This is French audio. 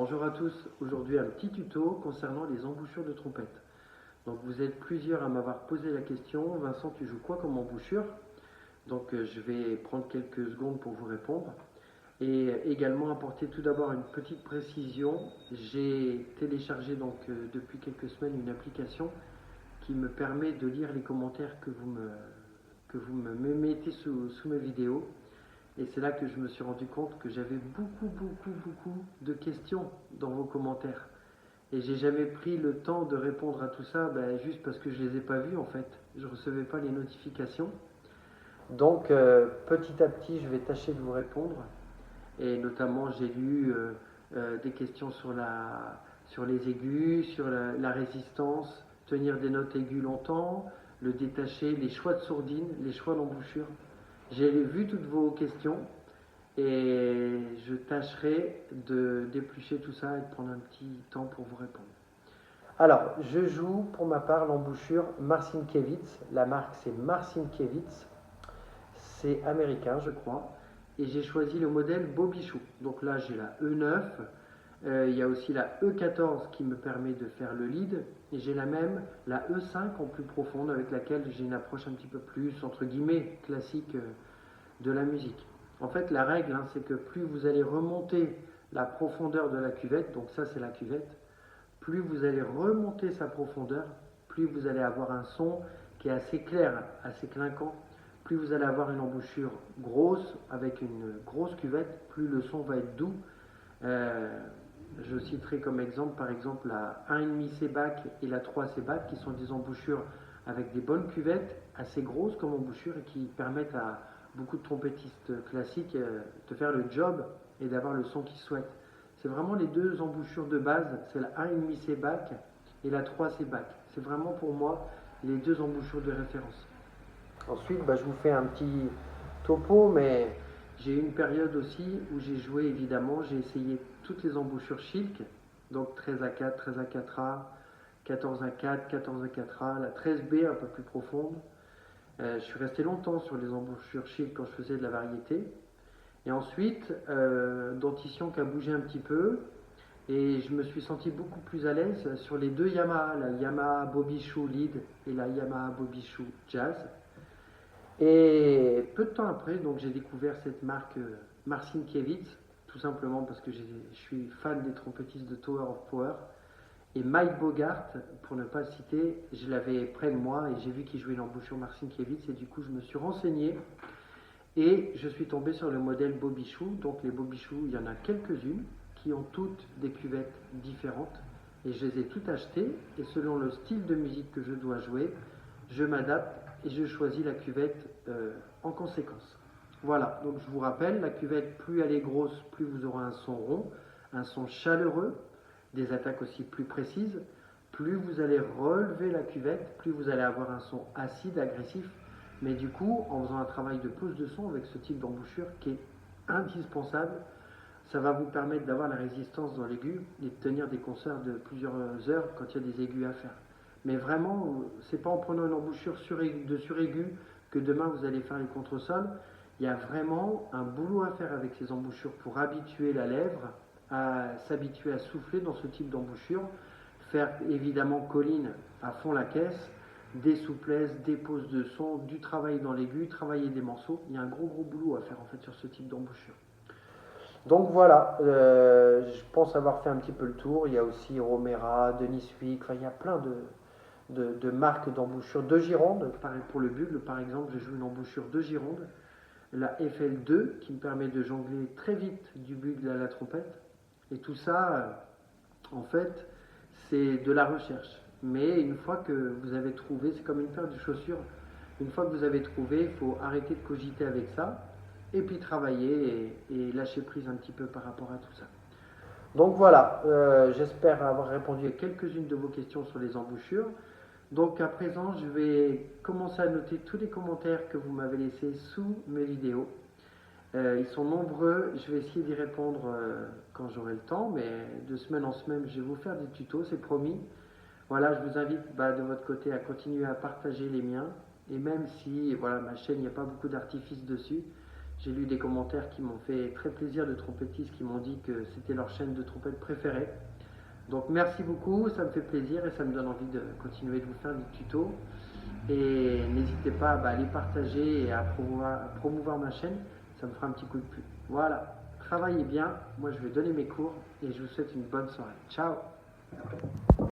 Bonjour à tous, aujourd'hui un petit tuto concernant les embouchures de trompette. Donc vous êtes plusieurs à m'avoir posé la question, Vincent tu joues quoi comme embouchure? Donc je vais prendre quelques secondes pour vous répondre. Et également apporter tout d'abord une petite précision, j'ai téléchargé depuis quelques semaines une application qui me permet de lire les commentaires que vous me mettez sous mes vidéos. Et c'est là que je me suis rendu compte que j'avais beaucoup de questions dans vos commentaires. Et j'ai jamais pris le temps de répondre à tout ça, juste parce que je les ai pas vus en fait. Je recevais pas les notifications. Donc petit à petit, je vais tâcher de vous répondre. Et notamment, j'ai lu des questions sur les aigus, sur la résistance, tenir des notes aiguës longtemps, le détacher, les choix de sourdine, les choix d'embouchure. J'ai vu toutes vos questions et je tâcherai de d'éplucher tout ça et de prendre un petit temps pour vous répondre. Alors, je joue pour ma part l'embouchure Marcinkiewicz. La marque c'est Marcinkiewicz. C'est américain, je crois. Et j'ai choisi le modèle Bobichou. Donc là, j'ai la E9. Il y a aussi la E14 qui me permet de faire le lead. Et j'ai la E5 en plus profonde avec laquelle j'ai une approche un petit peu plus, entre guillemets, classique de la musique. En fait, la règle, c'est que plus vous allez remonter la profondeur de la cuvette, donc ça c'est la cuvette, plus vous allez remonter sa profondeur, plus vous allez avoir un son qui est assez clair, assez clinquant. Plus vous allez avoir une embouchure grosse, avec une grosse cuvette, plus le son va être doux. Je citerai comme exemple, par exemple, la 1,5 C-Bac et la 3 C-Bac, qui sont des embouchures avec des bonnes cuvettes, assez grosses comme embouchure, et qui permettent à beaucoup de trompettistes classiques de faire le job et d'avoir le son qu'ils souhaitent. C'est vraiment les deux embouchures de base, c'est la 1,5 C-Bac et la 3 C-Bac. C'est vraiment pour moi les deux embouchures de référence. Ensuite, je vous fais un petit topo, mais j'ai eu une période aussi où j'ai joué évidemment, j'ai essayé toutes les embouchures Schilk, donc 13 à 4, 13 à 4A, 14 à 4, 14 à 4A, la 13B un peu plus profonde. Je suis resté longtemps sur les embouchures Schilk quand je faisais de la variété. Et ensuite, dentition qui a bougé un petit peu, et je me suis senti beaucoup plus à l'aise sur les deux Yamaha, la Yamaha Bobichou Lead et la Yamaha Bobichou Jazz. Et peu de temps après, donc j'ai découvert cette marque Marcinkiewicz, tout simplement parce que je suis fan des trompettistes de Tower of Power. Et Mike Bogart, pour ne pas le citer, je l'avais près de moi et j'ai vu qu'il jouait l'embouchure Marcinkiewicz et du coup je me suis renseigné et je suis tombé sur le modèle Bobichou. Donc les Bobichou, il y en a quelques-unes qui ont toutes des cuvettes différentes et je les ai toutes achetées et selon le style de musique que je dois jouer, je m'adapte et je choisis la cuvette en conséquence. Voilà, donc je vous rappelle, la cuvette, plus elle est grosse, plus vous aurez un son rond, un son chaleureux, des attaques aussi plus précises. Plus vous allez relever la cuvette, plus vous allez avoir un son acide, agressif. Mais du coup, en faisant un travail de pose de son avec ce type d'embouchure qui est indispensable, ça va vous permettre d'avoir la résistance dans l'aigu et de tenir des concerts de plusieurs heures quand il y a des aigus à faire. Mais vraiment, c'est pas en prenant une embouchure de suraigu que demain vous allez faire les contresols. Il y a vraiment un boulot à faire avec ces embouchures pour habituer la lèvre à s'habituer à souffler dans ce type d'embouchure, faire évidemment colline à fond la caisse, des souplesses, des poses de son, du travail dans l'aigu, travailler des morceaux. Il y a un gros boulot à faire en fait sur ce type d'embouchure. Donc voilà, je pense avoir fait un petit peu le tour. Il y a aussi Romera, Denis Wick, il y a plein de marques d'embouchure de Gironde. Pareil pour le bugle, par exemple, je joue une embouchure de Gironde, la FL2 qui me permet de jongler très vite du bugle à la trompette. Et tout ça, en fait, c'est de la recherche. Mais une fois que vous avez trouvé, c'est comme une paire de chaussures. Une fois que vous avez trouvé, il faut arrêter de cogiter avec ça et puis travailler et lâcher prise un petit peu par rapport à tout ça. Donc voilà, j'espère avoir répondu à quelques-unes de vos questions sur les embouchures. Donc à présent, je vais commencer à noter tous les commentaires que vous m'avez laissés sous mes vidéos. Ils sont nombreux, je vais essayer d'y répondre quand j'aurai le temps, mais de semaine en semaine, je vais vous faire des tutos, c'est promis. Voilà, je vous invite de votre côté à continuer à partager les miens, et même si voilà, ma chaîne, il n'y a pas beaucoup d'artifices dessus, J'ai lu des commentaires qui m'ont fait très plaisir de trompettistes qui m'ont dit que c'était leur chaîne de trompette préférée. Donc merci beaucoup, ça me fait plaisir et ça me donne envie de continuer de vous faire des tutos. Et n'hésitez pas à les partager et à promouvoir ma chaîne, ça me fera un petit coup de pub. Voilà, travaillez bien, moi je vais donner mes cours et je vous souhaite une bonne soirée. Ciao!